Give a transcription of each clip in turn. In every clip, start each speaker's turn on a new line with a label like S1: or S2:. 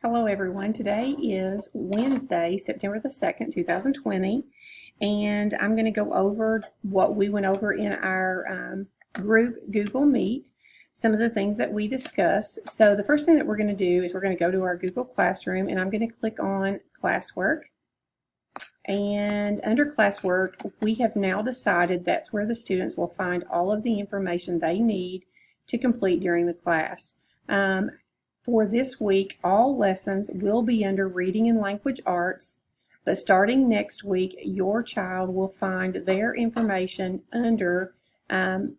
S1: Hello everyone. Today is Wednesday, September the 2nd, 2020, and I'm going to go over what we went over in our group Google Meet, some of the things that we discussed. So the first thing that we're going to do is we're going to go to our Google Classroom, and I'm going to click on Classwork. And under Classwork, we have now decided that's where the students will find all of the information they need to complete during the class. For this week, all lessons will be under Reading and Language Arts, but starting next week, your child will find their information under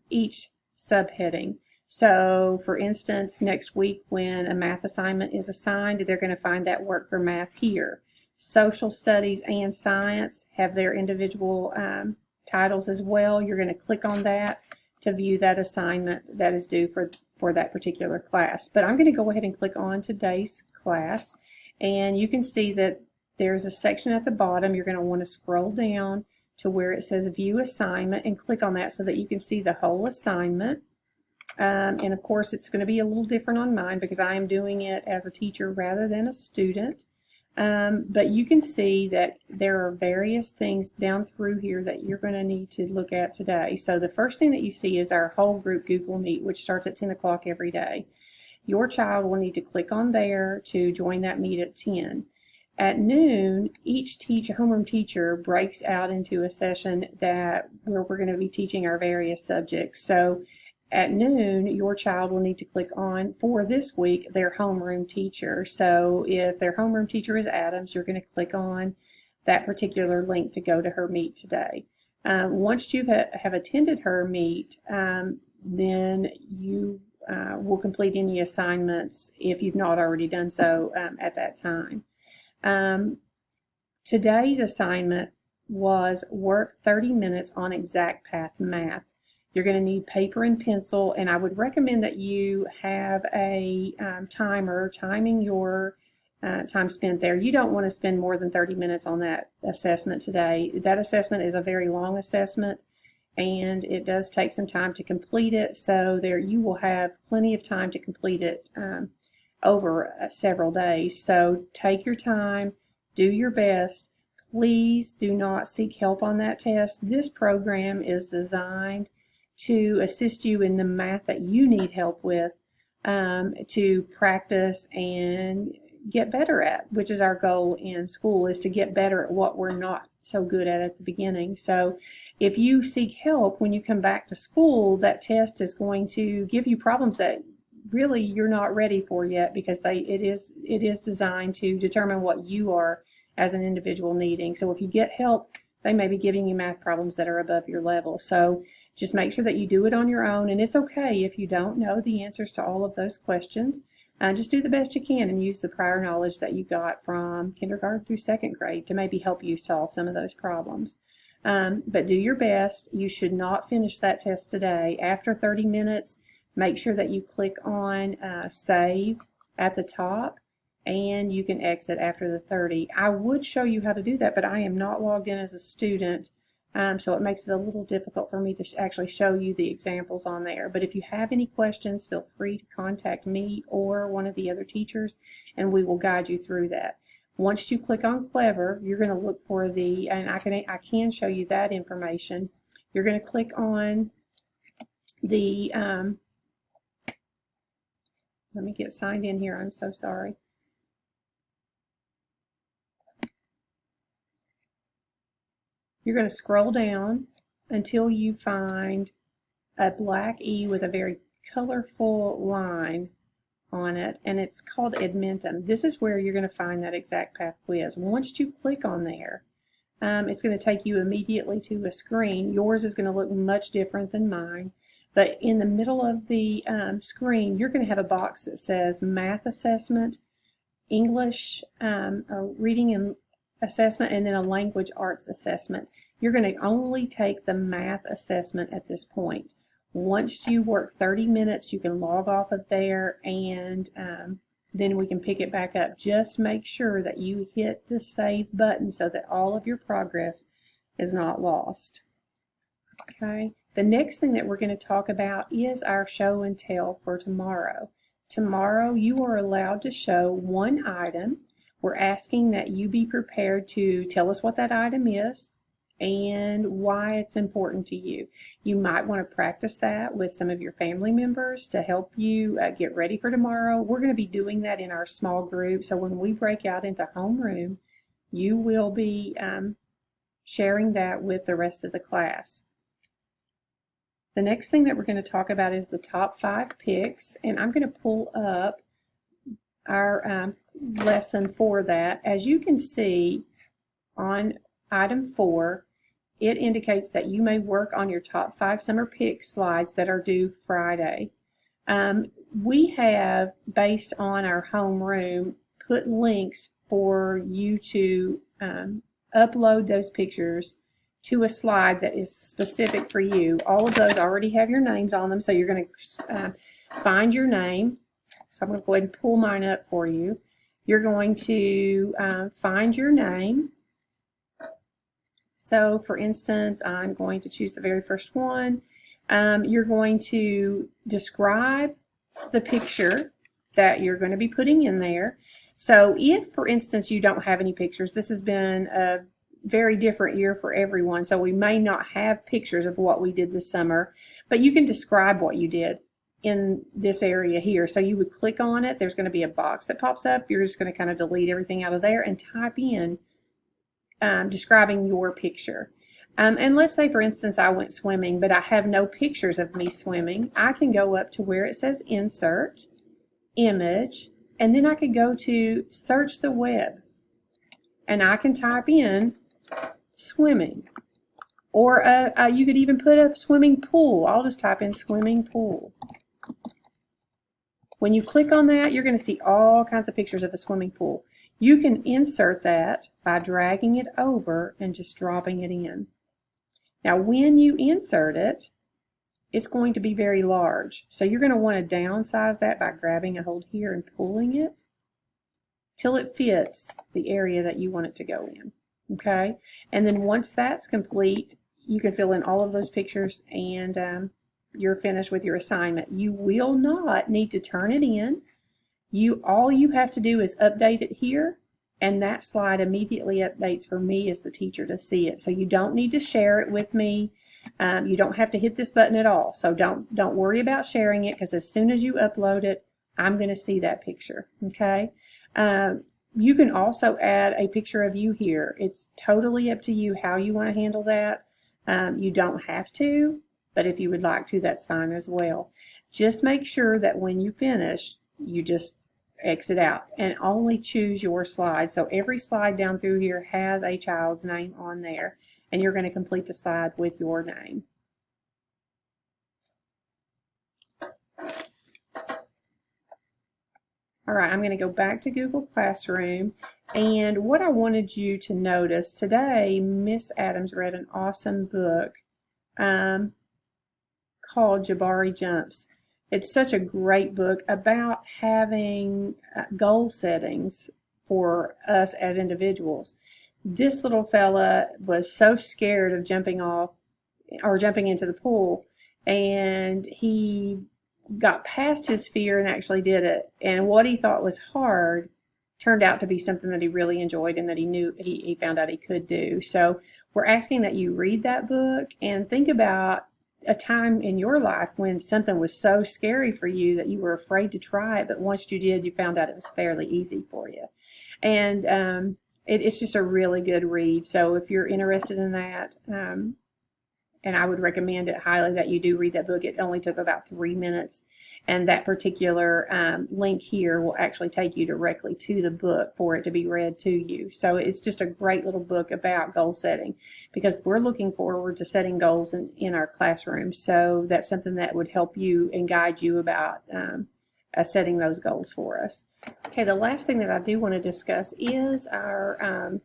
S1: each subheading. So, for instance, next week when a math assignment is assigned, they're going to find that work for math here. Social studies and science have their individual titles as well. You're going to click on that to view that assignment that is due for that particular class. But I'm going to go ahead and click on today's class, and you can see that there's a section at the bottom. You're going to want to scroll down to where it says View Assignment and click on that so that you can see the whole assignment. And of course, it's going to be a little different on mine because I am doing it as a teacher rather than a student. But you can see that there are various things down through here that you're going to need to look at today. So the first thing that you see is our whole group Google Meet, which starts at 10 o'clock every day. Your child will need to click on there to join that meet at 10. At noon, each homeroom teacher breaks out into a session where we're going to be teaching our various subjects. So at noon, your child will need to click on, for this week, their homeroom teacher. So if their homeroom teacher is Adams, you're going to click on that particular link to go to her meet today. Once you have attended her meet, then you will complete any assignments if you've not already done so at that time. Today's assignment was work 30 minutes on ExactPath Math. You're going to need paper and pencil, and I would recommend that you have a timer timing your time spent there. You don't want to spend more than 30 minutes on that assessment today. That assessment is a very long assessment, and it does take some time to complete it, so there you will have plenty of time to complete it over several days. So take your time, do your best. Please do not seek help on that test. This program is designed to assist you in the math that you need help with to practice and get better at, which is our goal in school, is to get better at what we're not so good at the beginning. So if you seek help when you come back to school, that test is going to give you problems that really you're not ready for yet, because it is designed to determine what you are as an individual needing. So if you get help, they may be giving you math problems that are above your level. So just make sure that you do it on your own, and it's okay if you don't know the answers to all of those questions. Just do the best you can and use the prior knowledge that you got from kindergarten through second grade to maybe help you solve some of those problems. But do your best. You should not finish that test today. After 30 minutes, make sure that you click on Save at the top, and you can exit after the 30. I would show you how to do that, but I am not logged in as a student, so it makes it a little difficult for me to actually show you the examples on there. But if you have any questions, feel free to contact me or one of the other teachers, and we will guide you through that. Once you click on Clever, you're going to look for and I can show you that information. You're going to click on the, let me get signed in here, I'm so sorry. You're going to scroll down until you find a black E with a very colorful line on it, and it's called Edmentum. This is where you're going to find that ExactPath quiz. Once you click on there, it's going to take you immediately to a screen. Yours is going to look much different than mine, but in the middle of the screen, you're going to have a box that says Math Assessment, English, or Reading and Assessment, and then a Language Arts Assessment. You're going to only take the math assessment at this point. Once you work 30 minutes, you can log off of there, and then we can pick it back up. Just make sure that you hit the Save button so that all of your progress is not lost. Okay. The next thing that we're going to talk about is our show and tell for tomorrow. tomorrow you are allowed to show one item. We're asking that you be prepared to tell us what that item is and why it's important to you. You might want to practice that with some of your family members to help you get ready for tomorrow. We're going to be doing that in our small group, so when we break out into homeroom, you will be sharing that with the rest of the class. The next thing that we're going to talk about is the top 5 picks, and I'm going to pull up our lesson for that. As you can see on item 4, it indicates that you may work on your top 5 summer pick slides that are due Friday. We have, based on our homeroom, put links for you to upload those pictures to a slide that is specific for you. All of those already have your names on them, so you're going to find your name. So I'm going to go ahead and pull mine up for you. You're going to find your name. So for instance, I'm going to choose the very first one. You're going to describe the picture that you're going to be putting in there. So if, for instance, you don't have any pictures, this has been a very different year for everyone, so we may not have pictures of what we did this summer, but you can describe what you did in this area here. So you would click on it, there's going to be a box that pops up, you're just going to kind of delete everything out of there and type in describing your picture. And let's say, for instance, I went swimming, but I have no pictures of me swimming. I can go up to where it says Insert, Image, and then I could go to Search the Web, and I can type in swimming. Or you could even put a swimming pool. I'll just type in swimming pool. When you click on that, you're going to see all kinds of pictures of a swimming pool. You can insert that by dragging it over and just dropping it in. Now when you insert it, it's going to be very large. So you're going to want to downsize that by grabbing a hold here and pulling it till it fits the area that you want it to go in. Okay? And then once that's complete, you can fill in all of those pictures and you're finished with your assignment. You will not need to turn it in. All you have to do is update it here, and that slide immediately updates for me as the teacher to see it. So you don't need to share it with me. You don't have to hit this button at all. So don't worry about sharing it, because as soon as you upload it, I'm going to see that picture. Okay? You can also add a picture of you here. It's totally up to you how you want to handle that. You don't have to, but if you would like to, that's fine as well. Just make sure that when you finish, you just exit out and only choose your slide. So every slide down through here has a child's name on there, and you're going to complete the slide with your name. All right, I'm going to go back to Google Classroom, and what I wanted you to notice today, Miss Adams read an awesome book called Jabari Jumps. It's such a great book about having goal settings for us as individuals. This little fella was so scared of jumping off or jumping into the pool, and he got past his fear and actually did it. And what he thought was hard turned out to be something that he really enjoyed and that he knew he found out he could do. So we're asking that you read that book and think about a time in your life when something was so scary for you that you were afraid to try it, but once you did, you found out it was fairly easy for you. And it's just a really good read. So if you're interested in that, and I would recommend it highly that you do read that book. It only took about 3 minutes, and that particular link here will actually take you directly to the book for it to be read to you. So it's just a great little book about goal setting, because we're looking forward to setting goals in our classroom. So that's something that would help you and guide you about setting those goals for us. Okay, the last thing that I do want to discuss is our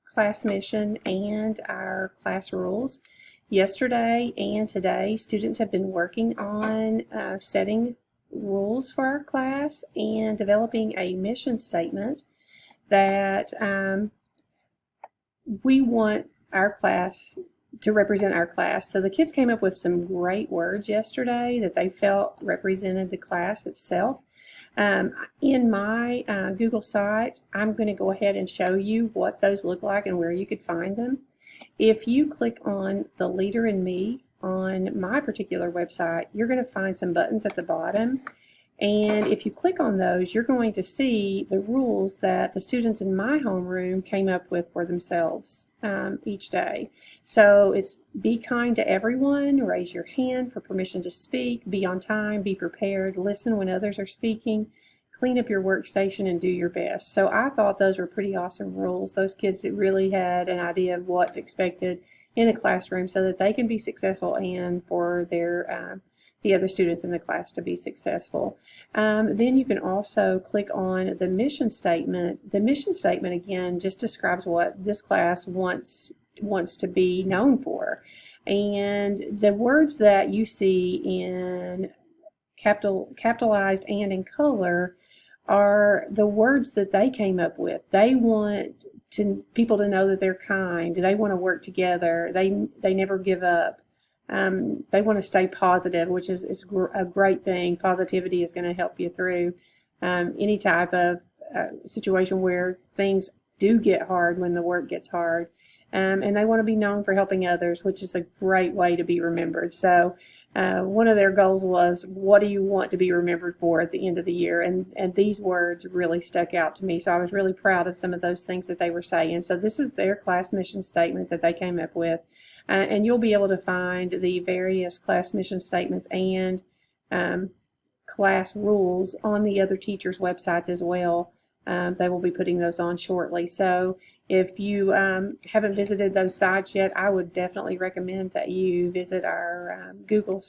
S1: class mission and our class rules. Yesterday and today, students have been working on setting rules for our class and developing a mission statement that we want our class to represent our class. So the kids came up with some great words yesterday that they felt represented the class itself. In my Google site, I'm going to go ahead and show you what those look like and where you could find them. If you click on the Leader in Me on my particular website, you're going to find some buttons at the bottom. And if you click on those, you're going to see the rules that the students in my homeroom came up with for themselves each day. So it's be kind to everyone, raise your hand for permission to speak, be on time, be prepared, listen when others are speaking, clean up your workstation, and do your best. So I thought those were pretty awesome rules. Those kids that really had an idea of what's expected in a classroom so that they can be successful and for their the other students in the class to be successful. Then you can also click on the mission statement. The mission statement, again, just describes what this class wants to be known for. And the words that you see in capitalized and in color are the words that they came up with. They want people to know that they're kind. They want to work together. They never give up. They want to stay positive, which is a great thing. Positivity is going to help you through any type of situation where things do get hard, when the work gets hard. And they want to be known for helping others, which is a great way to be remembered. So one of their goals was, what do you want to be remembered for at the end of the year? And these words really stuck out to me. So I was really proud of some of those things that they were saying. So this is their class mission statement that they came up with. And you'll be able to find the various class mission statements and class rules on the other teachers' websites as well. They will be putting those on shortly. So if you haven't visited those sites yet, I would definitely recommend that you visit our Google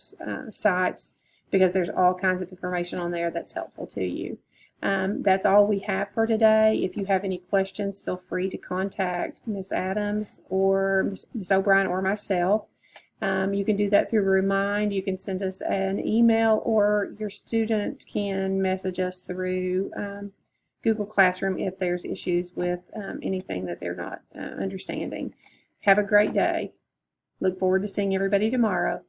S1: sites, because there's all kinds of information on there that's helpful to you. That's all we have for today. If you have any questions, feel free to contact Ms. Adams or Ms. O'Brien or myself. You can do that through Remind. You can send us an email, or your student can message us through Google Classroom if there's issues with anything that they're not understanding. Have a great day. Look forward to seeing everybody tomorrow.